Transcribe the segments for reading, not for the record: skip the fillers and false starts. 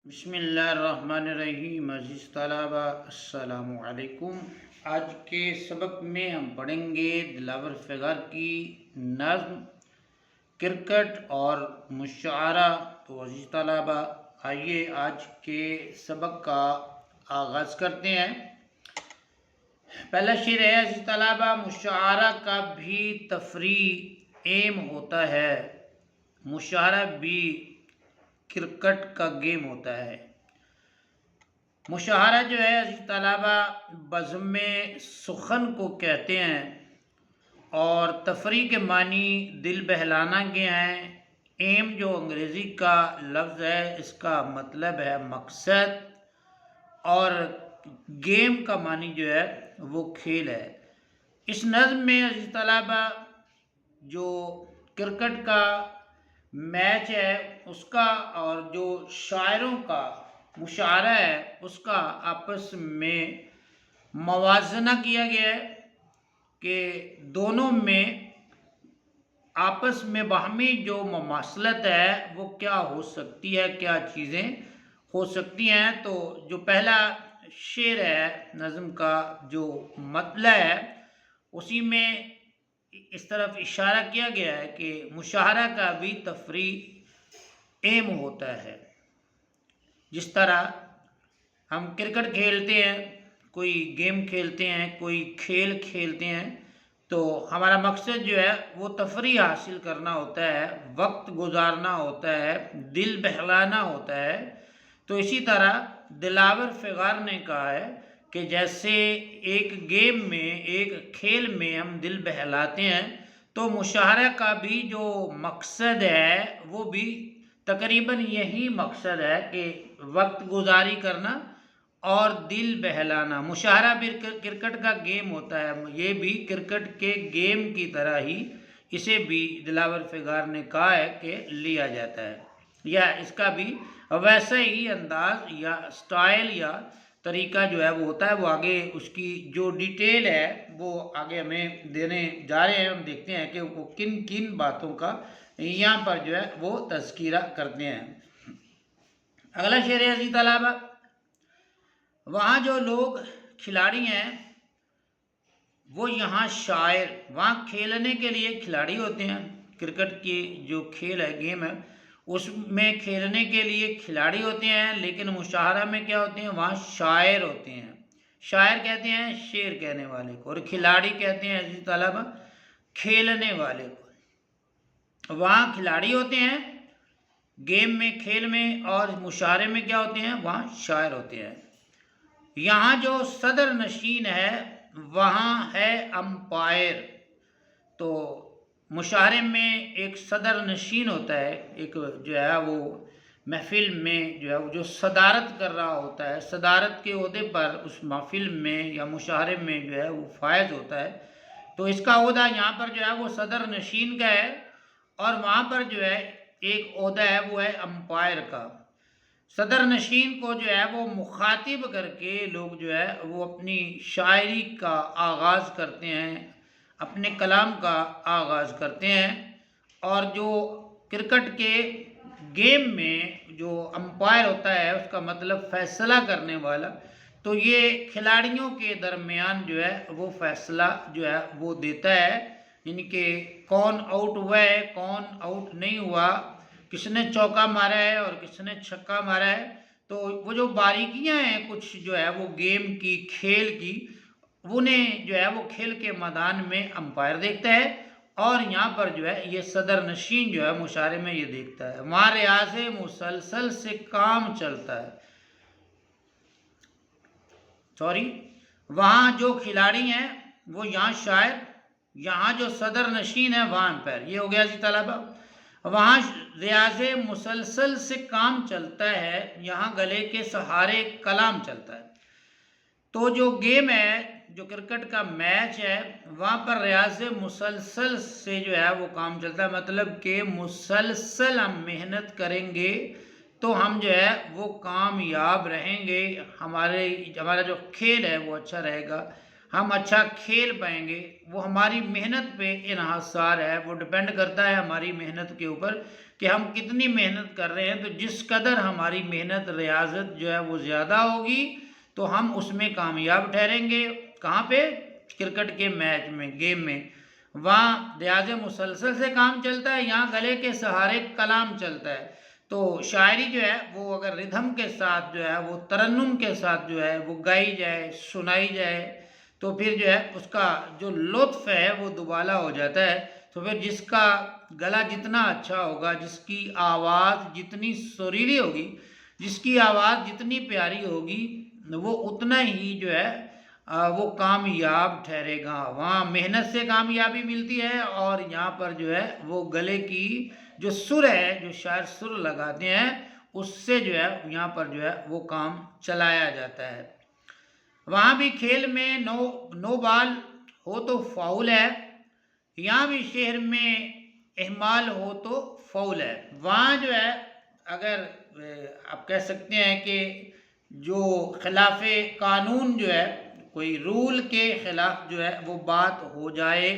बिस्मिल्लाहिर्रहमानिर्रहीम। अज़ीज़ तलबा अस्सलामु अलैकुम। आज के सबक में हम पढ़ेंगे दिलावर फ़िगार की नज़्म, क्रिकेट और मुशायरा। तो अज़ीज़ तलबा, आइए आज के सबक का आगाज़ करते हैं। पहला शेर है अज़ीज़ तलबा, मुशायरा का भी तफरीह एम होता है, मुशायरा भी क्रिकेट का गेम होता है। मुशायरा जो है अज़ीज़ तलबा बज़्म सुखन को कहते हैं और तफरीह के मानी दिल बहलाना के हैं। एम जो अंग्रेज़ी का लफ्ज़ है, इसका मतलब है मकसद, और गेम का मानी जो है वो खेल है। इस नज़्म में अज़ीज़ तलबा जो क्रिकेट का मैच है उसका और जो शायरों का मुशायरा है उसका आपस में मवाजना किया गया है कि दोनों में आपस में बाहमी जो ममासलत है वो क्या हो सकती है, क्या चीज़ें हो सकती हैं। तो जो पहला शेर है नज़्म का जो मतला है उसी में इस तरफ इशारा किया गया है कि मुशायरा का भी तफरीह एम होता है। जिस तरह हम क्रिकेट खेलते हैं, कोई गेम खेलते हैं, कोई खेल खेलते हैं, तो हमारा मकसद जो है वो तफरीह हासिल करना होता है, वक्त गुजारना होता है, दिल बहलाना होता है। तो इसी तरह दिलावर फ़िगार ने कहा है कि जैसे एक गेम में, एक खेल में हम दिल बहलाते हैं, तो मुशायरा का भी जो मकसद है वो भी तकरीबन यही मकसद है कि वक्त गुजारी करना और दिल बहलाना। मुशायरा भी क्रिकेट का गेम होता है, ये भी क्रिकेट के गेम की तरह ही इसे भी दिलावर फ़िगार ने कहा है कि लिया जाता है, या इसका भी वैसा ही अंदाज या स्टाइल या तरीका जो है वो होता है। वो आगे उसकी जो डिटेल है वो आगे हमें देने जा रहे हैं। हम देखते हैं कि वो किन किन बातों का यहाँ पर जो है वो तज़किरा करते हैं। अगला शेर है अज़ीज़ तलबा, वहाँ जो लोग खिलाड़ी हैं वो यहाँ शायर, वहाँ खेलने के लिए खिलाड़ी होते हैं। क्रिकेट की जो खेल है, गेम है, उसमें खेलने के लिए खिलाड़ी होते हैं, लेकिन मुशायरा में क्या होते हैं, वहाँ शायर होते हैं। शायर कहते हैं शेर कहने वाले को, और खिलाड़ी कहते हैं अज़ीज़ तलबा खेलने वाले को। वहाँ खिलाड़ी होते हैं गेम में, खेल में, और मुशायरे में क्या होते हैं, वहाँ शायर होते हैं। यहाँ जो सदर नशीन है वहाँ है अंपायर। तो मुशायरे में एक सदर नशीन होता है, एक जो है वो महफिल में जो है वो जो सदारत कर रहा होता है, सदारत के ओहदे पर उस महफिल में या मुशायरे में जो है वो फायज होता है। तो इसका ओहदा यहाँ पर जो है वो सदर नशीन का है, और वहाँ पर जो है एक ओहदा है वो है अंपायर का। सदर नशीन को जो है वो मुखातिब करके लोग जो है वो अपनी शायरी का आगाज़ करते हैं, अपने कलाम का आगाज़ करते हैं। और जो क्रिकेट के गेम में जो अंपायर होता है उसका मतलब फ़ैसला करने वाला, तो ये खिलाड़ियों के दरमियान जो है वो फ़ैसला जो है वो देता है, यानी कि कौन आउट हुआ है, कौन आउट नहीं हुआ, किसने चौका मारा है और किसने छक्का मारा है। तो वो जो बारीकियां हैं कुछ जो है वो गेम की, खेल की, उन्हें जो है वो खेल के मैदान में अंपायर देखता है, और यहाँ पर जो है ये सदर नशीन जो है मुशायरे में ये देखता है। वहाँ रियाज़ मुसलसल से काम चलता है, सॉरी, वहाँ जो खिलाड़ी हैं वो यहाँ शायर, यहाँ जो सदर नशीन है वहाँ अंपायर। ये हो गया जी तलबा। वहाँ रियाज़ मुसलसल से काम चलता है, यहाँ गले के सहारे कलाम चलता है। तो जो गेम है, जो क्रिकेट का मैच है, वहाँ पर रियाज़ मुसलसल से जो है वो काम चलता है, मतलब कि मुसलसल हम मेहनत करेंगे तो हम जो है वो कामयाब रहेंगे, हमारा जो खेल है वो अच्छा रहेगा, हम अच्छा खेल पाएंगे, वो हमारी मेहनत पे इन्हसार है, वो डिपेंड करता है हमारी मेहनत के ऊपर कि हम कितनी मेहनत कर रहे हैं। तो जिस कदर हमारी मेहनत रियाजत जो है वो ज़्यादा होगी तो हम उसमें कामयाब ठहरेंगे। कहाँ पे? क्रिकेट के मैच में, गेम में। वहाँ रियाज मुसलसल से काम चलता है, यहाँ गले के सहारे कलाम चलता है। तो शायरी जो है वो अगर रिदम के साथ जो है वो तरन्नुम के साथ जो है वो गाई जाए, सुनाई जाए, तो फिर जो है उसका जो लुत्फ़ है वो दुबाला हो जाता है। तो फिर जिसका गला जितना अच्छा होगा, जिसकी आवाज़ जितनी सुरीली होगी, जिसकी आवाज़ जितनी प्यारी होगी, वो उतना ही जो है वो कामयाब ठहरेगा। वहाँ मेहनत से कामयाबी मिलती है और यहाँ पर जो है वो गले की जो सुर है, जो शायर सुर लगाते हैं, उससे जो है यहाँ पर जो है वो काम चलाया जाता है। वहाँ भी खेल में नो बॉल हो तो फाउल है, यहाँ भी शहर में एहमाल हो तो फाउल है। वहाँ जो है अगर आप कह सकते हैं कि जो खिलाफ कानून जो है, कोई रूल के खिलाफ जो है वो बात हो जाए,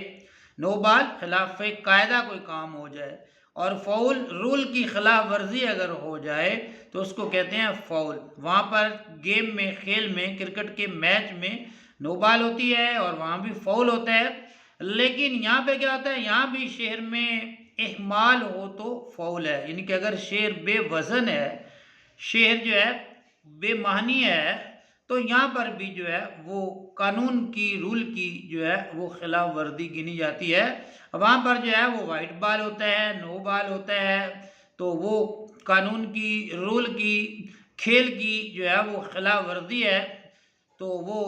नो बॉल खिलाफ कायदा कोई काम हो जाए, और फाउल रूल की खिलाफ वर्जी अगर हो जाए तो उसको कहते हैं फाउल। वहाँ पर गेम में, खेल में, क्रिकेट के मैच में नो बॉल होती है और वहाँ भी फाउल होता है। लेकिन यहाँ पे क्या होता है, यहाँ भी शेर में इहमाल हो तो फाउल है, यानी कि अगर शेर बेवजन है, शेर जो है बेमानी है, तो यहाँ पर भी जो है वो कानून की, रूल की जो है वो खिलाफ वर्दी गिनी जाती है। वहाँ पर जो है वो वाइट बॉल होता है, नो बॉल होता है, तो वो कानून की, रूल की, खेल की जो है वो खिलाफ वर्दी है। तो वो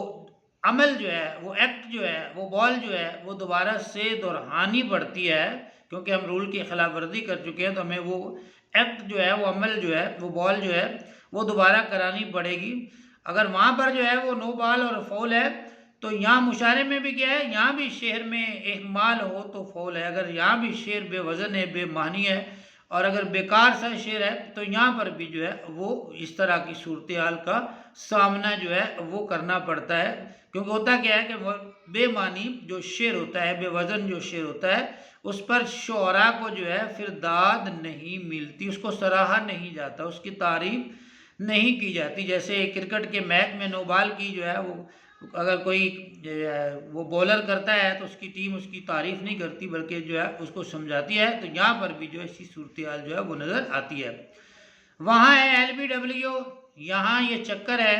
अमल जो है, वो एक्ट जो है, वो बॉल जो है वो दोबारा से दोहरानी पड़ती है, क्योंकि हम रूल की खिलाफ वर्दी कर चुके हैं। तो हमें वो एक्ट जो है, वो अमल जो है, वो बॉल जो है वो दोबारा करानी पड़ेगी। अगर वहाँ पर जो है वो नो बॉल और फाउल है, तो यहाँ मुशारे में भी क्या है, यहाँ भी शेर में इहमाल हो तो फाउल है। अगर यहाँ भी शेर बेवजन है, बेमानी है, और अगर बेकार सा शेर है, तो यहाँ पर भी जो है वो इस तरह की सूरत हाल का सामना जो है वो करना पड़ता है। क्योंकि होता क्या है कि बेमानी जो शेर होता है, बेवजन जो शेर होता है, उस पर शोरा को जो है फिर दाद नहीं मिलती, उसको सराहा नहीं जाता, उसकी तारीफ नहीं की जाती। जैसे क्रिकेट के मैच में नो बॉल की जो है वो अगर कोई वो बॉलर करता है तो उसकी टीम उसकी तारीफ नहीं करती, बल्कि जो है उसको समझाती है। तो यहाँ पर भी जो है इसी सूरत हाल जो है वो नज़र आती है। वहाँ है LBW, यहाँ ये चक्कर है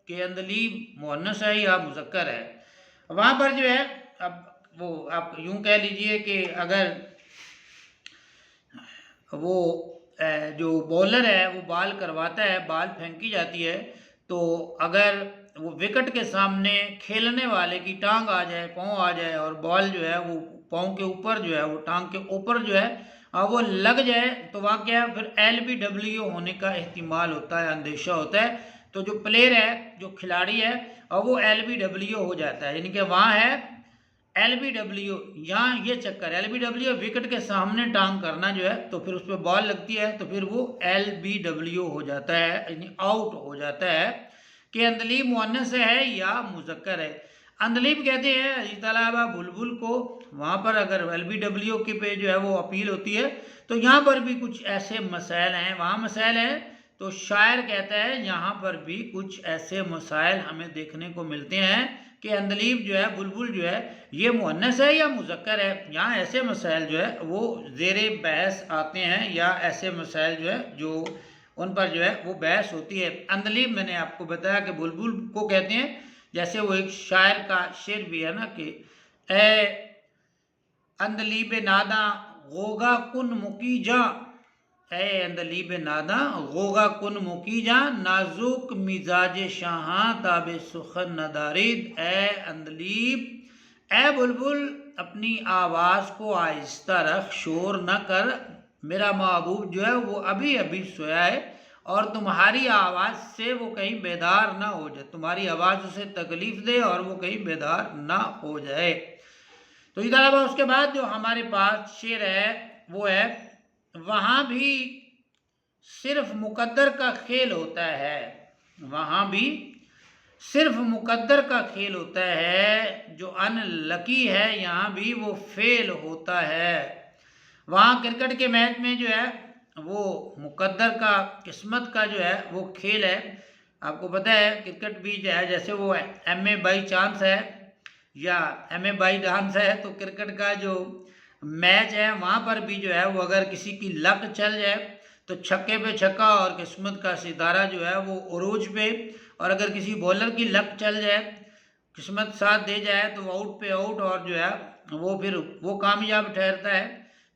कि अंदलीब मुअन्नस है या मुज़क्कर है। वहाँ पर जो है, अब वो आप यूँ कह लीजिए कि अगर वो जो बॉलर है वो बॉल करवाता है, बॉल फेंकी जाती है, तो अगर वो विकेट के सामने खेलने वाले की टांग आ जाए, पाँव आ जाए, और बॉल जो है वो पाँव के ऊपर जो है, वो टांग के ऊपर जो है वो लग जाए, तो वहाँ क्या है, फिर LBW होने का एहतिमाल होता है, अंदेशा होता है। तो जो प्लेयर है, जो खिलाड़ी है, और वो LBW हो जाता है, यानी कि वहाँ है LBW। यहाँ ये चक्कर, LBW विकेट के सामने टांग करना जो है, तो फिर उस पर बॉल लगती है, तो फिर वो LBW हो जाता है, यानी आउट हो जाता है। कि अंदलीब मुअन्नस है या मुज़क्कर है। अंदलीब कहते हैं इस तलाबा बुलबुल को। वहाँ पर अगर LBW के पे जो है वो अपील होती है, तो यहाँ पर भी कुछ ऐसे मसाइल हैं, वहाँ मसाइल हैं, तो शायर कहता है यहाँ पर भी कुछ ऐसे मसाइल हमें देखने को मिलते हैं कि अंदलीब जो है, बुलबुल जो है, ये मुअन्नस है या मुज़क्कर है। यहाँ ऐसे मसाइल जो है वो ज़ेरे बहस आते हैं, या ऐसे मसाइल जो है जो उन पर जो है वो बहस होती है। अंदलीब मैंने आपको बताया कि बुलबुल को कहते हैं। जैसे वो एक शायर का शेर भी है ना कि ए अंदलीब नादा गोगा कुन मुकी जा, ए अंदलीब नादा गोगा कुन मुकी जा, नाजुक मिजाज शाहां ताबे सुखन नदारिद। ए अंदलीब, ए बुलबुल, अपनी आवाज़ को आहिस्ता रख, शोर न कर, मेरा महबूब जो है वो अभी अभी सोया है, और तुम्हारी आवाज़ से वो कहीं बेदार ना हो जाए, तुम्हारी आवाज़ उसे तकलीफ़ दे और वो कहीं बेदार ना हो जाए। तो इधर अब उसके बाद जो हमारे पास शेर है वो है, वहाँ भी सिर्फ मुकद्दर का खेल होता है, वहाँ भी सिर्फ मुकद्दर का खेल होता है, जो अनलकी है यहाँ भी वो फेल होता है। वहाँ क्रिकेट के मैच में जो है वो मुकद्दर का, किस्मत का जो है वो खेल है। आपको पता है क्रिकेट भी जो है, जैसे वो एमए बाई चांस है या एमए बाई डांस है, तो क्रिकेट का जो मैच है वहाँ पर भी जो है वो अगर किसी की लक चल जाए तो छक्के पे छक्का और किस्मत का सितारा जो है वो उरूज पे, और अगर किसी बॉलर की लक चल जाए, किस्मत साथ दे जाए तो आउट पे आउट, और जो है वो फिर वो कामयाब ठहरता है।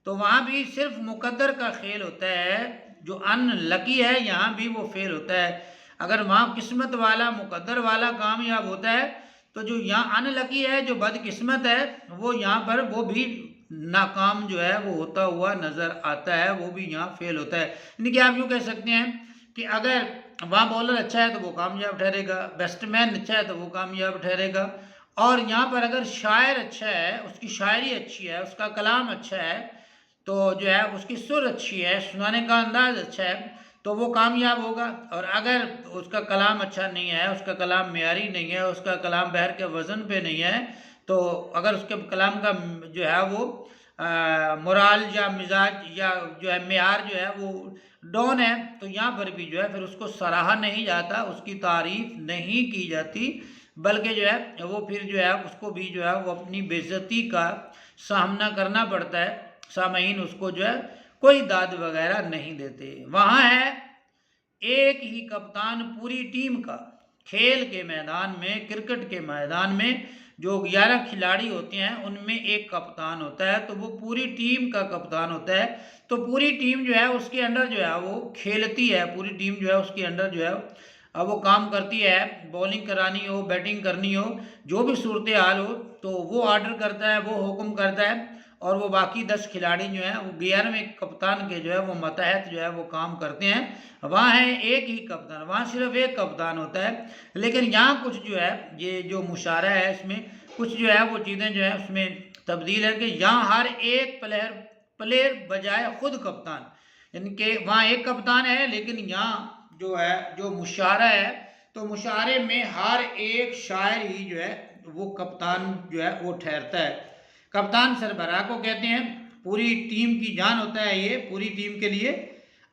तो वहाँ भी सिर्फ मुकद्दर का खेल होता है, जो अनलकी है यहाँ भी वो फेल होता है। अगर वहाँ किस्मत वाला मुकद्दर वाला कामयाब होता है तो जो यहाँ अनलकी है, जो बदकिस्मत है, वो यहाँ पर वो भी नाकाम जो है वो होता हुआ नज़र आता है, वो भी यहाँ फेल होता है। यानी कि आप यूँ कह सकते हैं कि अगर वहाँ बॉलर अच्छा है तो वो कामयाब ठहरेगा, बैट्समैन अच्छा है तो वो कामयाब ठहरेगा, और यहाँ पर अगर शायर अच्छा है, उसकी शायरी अच्छी है, उसका कलाम अच्छा है, तो जो है उसकी सुर अच्छी है, सुनाने का अंदाज अच्छा है, तो वो कामयाब होगा। और अगर उसका कलाम अच्छा नहीं है, उसका कलाम मेयारी नहीं है, उसका कलाम बहर के वज़न पे नहीं है, तो अगर उसके कलाम का जो है वो मोराल या मिजाज या जो है मेयार जो है वो डाउन है, तो यहाँ पर भी जो है फिर उसको सराहा नहीं जाता, उसकी तारीफ नहीं की जाती, बल्कि जो है वो फिर जो है उसको भी जो है वो अपनी बेइज्जती का सामना करना पड़ता है। सामईन उसको जो है कोई दाद वगैरह नहीं देते। वहाँ है एक ही कप्तान पूरी टीम का। खेल के मैदान में, क्रिकेट के मैदान में जो 11 खिलाड़ी होते हैं उनमें एक कप्तान होता है, तो वो पूरी टीम का कप्तान होता है। तो पूरी टीम जो है उसके अंडर जो है वो खेलती है, पूरी टीम जो है उसके अंडर जो है अब वो काम करती है। बॉलिंग करानी हो, बैटिंग करनी हो, जो भी सूरत हाल हो, तो वो ऑर्डर करता है, वो हुक्म करता है, और वो बाकी 10 खिलाड़ी जो हैं वो 11वें कप्तान के जो है वो मतहत जो है वो काम करते हैं। वहाँ है एक ही कप्तान, वहाँ सिर्फ एक कप्तान होता है। लेकिन यहाँ कुछ जो है ये जो मुशारा है इसमें कुछ जो है वो चीज़ें जो है उसमें तब्दील है कि यहाँ हर एक प्लेयर बजाय खुद कप्तान, यानी कि वहाँ एक कप्तान है, लेकिन यहाँ जो है जो मुशारा है, तो मुशारे में हर एक शायर ही जो है वो कप्तान जो है वो ठहरता है। कप्तान सरबराह को कहते हैं, पूरी टीम की जान होता है, ये पूरी टीम के लिए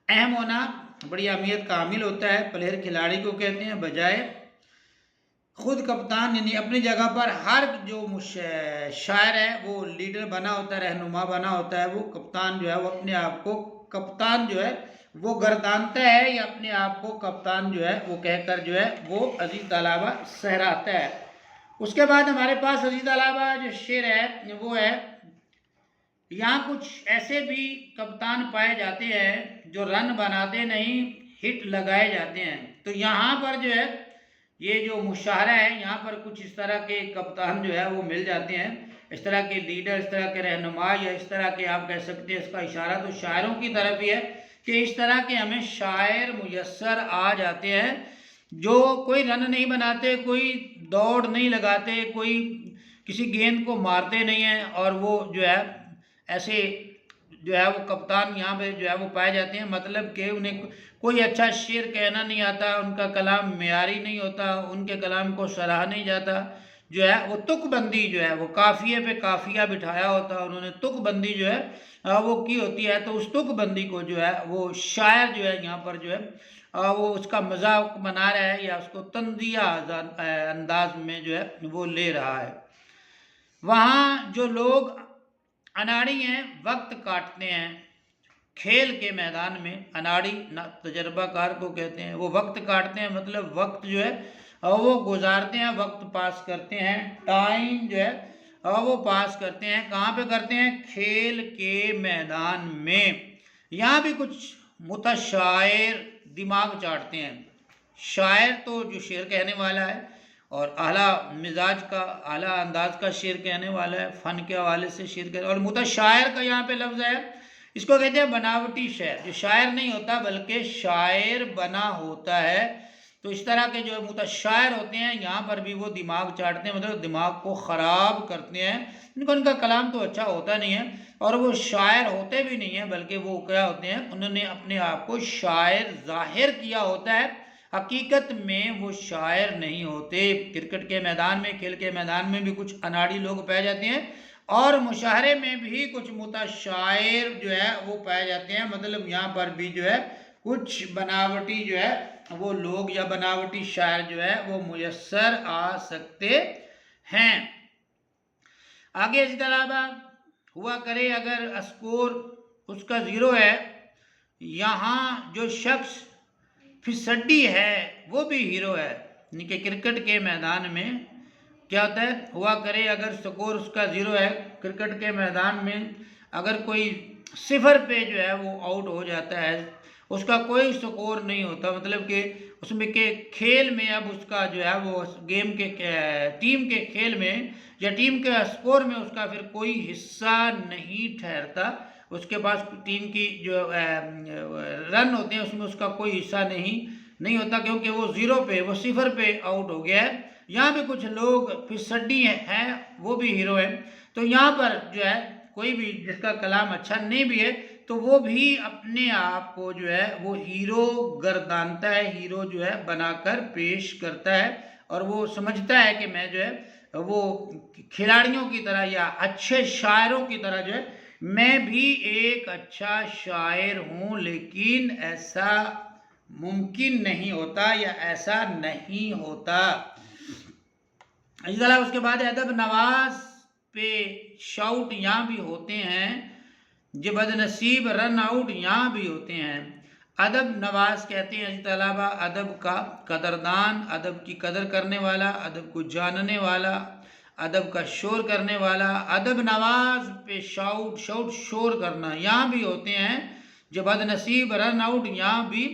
अहम होना, बड़ी अहमियत का हामिल होता है। प्लेयर खिलाड़ी को कहते हैं, बजाय खुद कप्तान, यानी अपनी जगह पर हर जो शायर है वो लीडर बना होता है, रहनुमा बना होता है। वो कप्तान जो है वो अपने आप को कप्तान जो है वो गर्दानता है, या अपने आप को कप्तान जो है वो कहकर जो है वो अजीज तलाबा सहराता है। उसके बाद हमारे पास अजीज तलाबा जो शेर है वो है, यहाँ कुछ ऐसे भी कप्तान पाए जाते हैं जो रन बनाते नहीं, हिट लगाए जाते हैं। तो यहाँ पर जो है ये जो मुशाहरा है, यहाँ पर कुछ इस तरह के कप्तान जो है वो मिल जाते हैं, इस तरह के लीडर, इस तरह के रहनुमा, या इस तरह के आप कह सकते हैं, इसका इशारा तो शायरों की तरफ ही है कि इस तरह के हमें शायर मुयस्सर आ जाते हैं, जो कोई रन नहीं बनाते, कोई दौड़ नहीं लगाते, कोई किसी गेंद को मारते नहीं हैं, और वो जो है ऐसे जो है वो कप्तान यहाँ पे जो है वो पाए जाते हैं। मतलब कि उन्हें कोई अच्छा शेर कहना नहीं आता, उनका कलाम मेयारी नहीं होता, उनके कलाम को सराहा नहीं जाता, जो है वो तुकबंदी जो है वो काफ़िए पे काफ़िया बिठाया होता है, उन्होंने तुकबंदी जो है वो की होती है। तो उस तुकबंदी को जो है वो शायर जो है यहाँ पर जो है वो उसका मजाक बना रहा है, या उसको तंजिया अंदाज में जो है वो ले रहा है। वहाँ जो लोग अनाड़ी हैं, वक्त काटते हैं खेल के मैदान में, अनाड़ी तजर्बाकार को कहते हैं, वो वक्त काटते हैं, मतलब वक्त जो है वो गुजारते हैं, वक्त पास करते हैं, टाइम जो है वो पास करते हैं। कहाँ पे करते हैं? खेल के मैदान में। यहाँ भी कुछ मुतशायर दिमाग चाटते हैं। शायर तो जो शेर कहने वाला है और आला मिजाज का, आला अंदाज का शेर कहने वाला है, फ़न के हवाले से शेर कहने, और मुतशायर का यहाँ पे लफ्ज़ है, इसको कहते हैं बनावटी शायर, जो शायर नहीं होता बल्कि शायर बना होता है। तो इस तरह के जो मुतशायर होते हैं यहाँ पर भी वो दिमाग चाटते हैं, मतलब दिमाग को ख़राब करते हैं। उनका कलाम तो अच्छा होता नहीं है, और वो शायर होते भी नहीं हैं, बल्कि वो क्या होते हैं, उन्होंने अपने आप को शायर जाहिर किया होता है हकीकत में वो शायर नहीं होते। क्रिकेट के मैदान में, खेल के मैदान में भी कुछ अनाड़ी लोग पाए जाते हैं और मुशाहरे में भी कुछ मुताशायर जो है वो पाए जाते हैं। मतलब यहाँ पर भी जो है कुछ बनावटी जो है वो लोग या बनावटी शायर जो है वो मुयस्सर आ सकते हैं। आगे इसके अलावा हुआ करे अगर स्कोर उसका 0 है, यहाँ जो शख्स फिसड्डी है वो भी हीरो है। यानी कि क्रिकेट के मैदान में क्या होता है, हुआ करे अगर स्कोर उसका 0 है, क्रिकेट के मैदान में अगर कोई 0 पे जो है वो आउट हो जाता है, उसका कोई स्कोर नहीं होता, मतलब कि उसमें के खेल में अब उसका जो है वो गेम के टीम के खेल में या टीम के स्कोर में उसका फिर कोई हिस्सा नहीं ठहरता। उसके पास टीम की जो रन होते हैं उसमें उसका कोई हिस्सा नहीं होता, क्योंकि वो 0 पे, वो 0 पे आउट हो गया है। यहाँ भी कुछ लोग फिसड्डी हैं, वो भी हीरो है। तो यहाँ पर जो है कोई भी जिसका कलाम अच्छा नहीं भी है तो वो भी अपने आप को जो है वो हीरो गर्दानता है, हीरो जो है बनाकर पेश करता है और वो समझता है कि मैं जो है वो खिलाड़ियों की तरह या अच्छे शायरों की तरह जो है मैं भी एक अच्छा शायर हूँ। लेकिन ऐसा मुमकिन नहीं होता या ऐसा नहीं होता। इसके उसके बाद अदब नवाज पे शाउट यहाँ भी होते हैं, जो बदनसीब रन आउट यहाँ भी होते हैं। अदब नवाज कहते हैं इसके अलावा अदब का कदरदान, अदब की कदर करने वाला, अदब को जानने वाला, अदब का शोर करने वाला। अदब नवाज पे शाउट, शाउट शोर करना यहाँ भी होते हैं। जो बदनसीब रन आउट यहाँ भी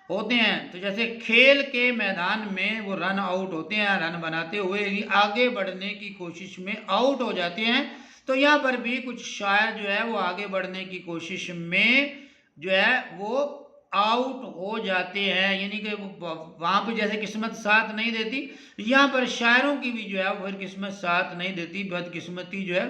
होते हैं। तो जैसे खेल के मैदान में वो रन आउट होते हैं, रन बनाते हुए ही आगे बढ़ने की कोशिश में आउट हो जाते हैं। तो यहाँ पर भी कुछ शायर जो है वो आगे बढ़ने की कोशिश में जो है वो आउट हो जाते हैं। यानी कि वहाँ पे जैसे किस्मत साथ नहीं देती, यहाँ पर शायरों की भी जो है वो फिर किस्मत साथ नहीं देती, बदकिस्मती जो है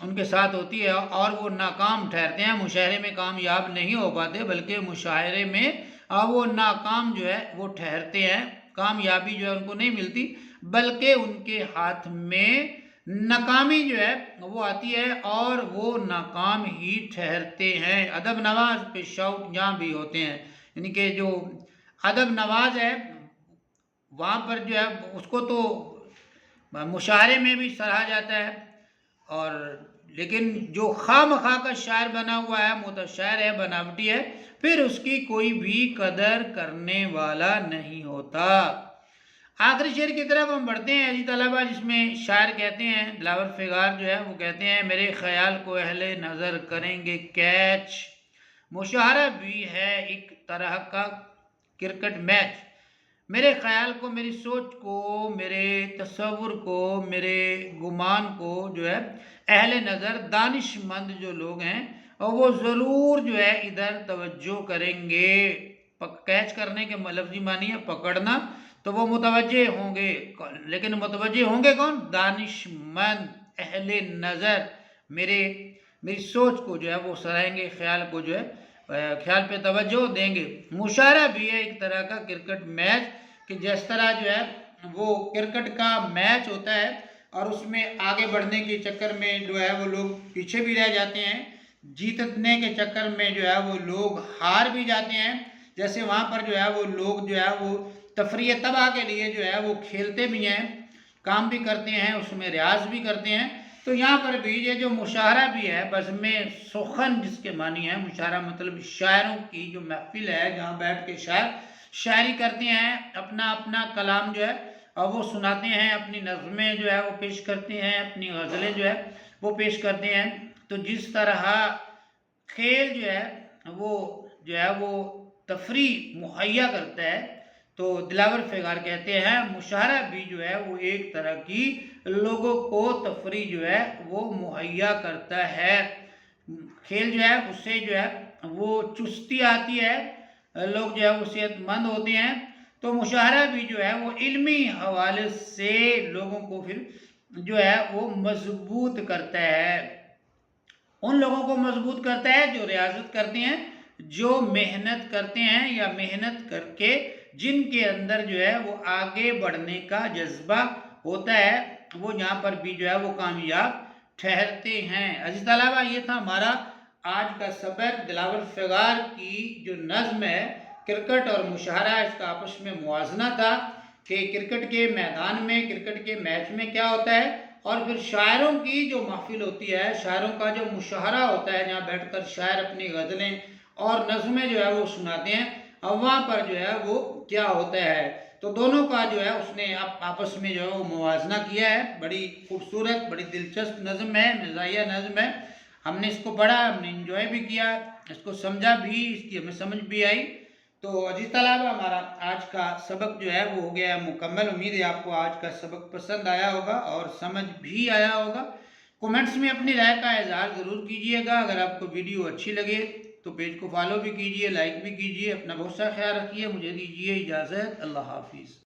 उनके साथ होती है और वो नाकाम ठहरते हैं। मुशायरे में कामयाब नहीं हो पाते, बल्कि मुशायरे में वो नाकाम जो है वो ठहरते हैं। कामयाबी जो है उनको नहीं मिलती, बल्कि उनके हाथ में नाकामी जो है वो आती है और वो नाकाम ही ठहरते हैं। अदब नवाज पे शाउट यहाँ भी होते हैं। यानी कि जो अदब नवाज है वहाँ पर जो है उसको तो मुशायरे में भी सराहा जाता है, और लेकिन जो खामखा का शायर बना हुआ है, मुतशायर है, बनावटी है, फिर उसकी कोई भी कदर करने वाला नहीं होता। आखिरी शेर की तरफ हम बढ़ते हैं इसी तलबा, जिसमें शायर कहते हैं, दिलावर फिगार जो है वो कहते हैं, मेरे ख्याल को अहले नज़र करेंगे कैच, मुशाहरा भी है एक तरह का क्रिकेट मैच। मेरे ख्याल को, मेरी सोच को, मेरे तसव्वुर को, मेरे गुमान को जो है अहले नज़र, दानिशमंद जो लोग हैं और वो ज़रूर जो है इधर तवज्जो करेंगे। कैच करने के लफ्ज़ी मानी है पकड़ना, तो वो मुतवज्जे होंगे। लेकिन मुतवज्जे होंगे कौन? दानिशमंद, अहले नज़र, मेरी सोच को जो है वो सराहेंगे, ख्याल को जो है ख्याल पे तवज्जो देंगे। मुशायरा भी है एक तरह का क्रिकेट मैच, कि जिस तरह जो है वो क्रिकेट का मैच होता है और उसमें आगे बढ़ने के चक्कर में जो है वो लोग पीछे भी रह जाते हैं, जीतने के चक्कर में जो है वो लोग हार भी जाते हैं। जैसे वहाँ पर जो है वो लोग जो है वो तफरीह तबाह के लिए जो है वो खेलते भी हैं, काम भी करते हैं, उसमें रियाज भी करते हैं। तो यहाँ पर भी ये जो मुशाहरा भी है, बज़्म सुखन जिसके मानी है, मुशाहरा मतलब शायरों की जो महफिल है जहाँ बैठ के शायर शायरी करते हैं, अपना अपना कलाम जो है और वो सुनाते हैं, अपनी नज़में जो है वो पेश करते हैं, अपनी गज़लें जो है वो पेश करते हैं। तो जिस तरह खेल जो है वो तफरीह मुहैया करता है, तो दिलावर फिगार कहते हैं मुशाहरा भी जो है वो एक तरह की लोगों को तफरीह जो है वो मुहैया करता है। खेल जो है उससे जो है वो चुस्ती आती है, लोग जो है वो सेहतमंद होते हैं। तो मुशाहरा भी जो है वो इल्मी हवाले से लोगों को फिर जो है वो मजबूत करता है। उन लोगों को मजबूत करता है जो रियाजत करते हैं, जो मेहनत करते हैं या मेहनत करके जिनके अंदर जो है वो आगे बढ़ने का जज्बा होता है, वो यहाँ पर भी जो है वो कामयाब ठहरते हैं। अजीज तलबा, ये था हमारा आज का सबक। दिलावर फिगार की जो नज़्म है क्रिकेट और मुशाहरा, इसका आपस में मुआजना था कि क्रिकेट के मैदान में, क्रिकेट के मैच में क्या होता है, और फिर शायरों की जो महफिल होती है, शायरों का जो मुशाहरा होता है, जहाँ बैठकर शायर अपनी गज़लें और नज़्में जो है वो सुनाते हैं, अब वहाँ पर जो है वो क्या होता है। तो दोनों का जो है उसने आपस में जो है वो मुवाजना किया है। बड़ी खूबसूरत, बड़ी दिलचस्प नज़्म है, मज़ाहिया नज़्म है। हमने इसको पढ़ा, हमने इंजॉय भी किया, इसको समझा भी, इसकी हमें समझ भी आई। तो अजीज तलबा, हमारा आज का सबक जो है वो हो गया है मुकम्मल। उम्मीद है आपको आज का सबक पसंद आया होगा और समझ भी आया होगा। कमेंट्स में अपनी राय का इजहार ज़रूर कीजिएगा। अगर आपको वीडियो अच्छी लगे तो पेज को फॉलो भी कीजिए, लाइक भी कीजिए। अपना बहुत सा ख्याल रखिए। मुझे दीजिए इजाज़त। अल्लाह हाफिज़।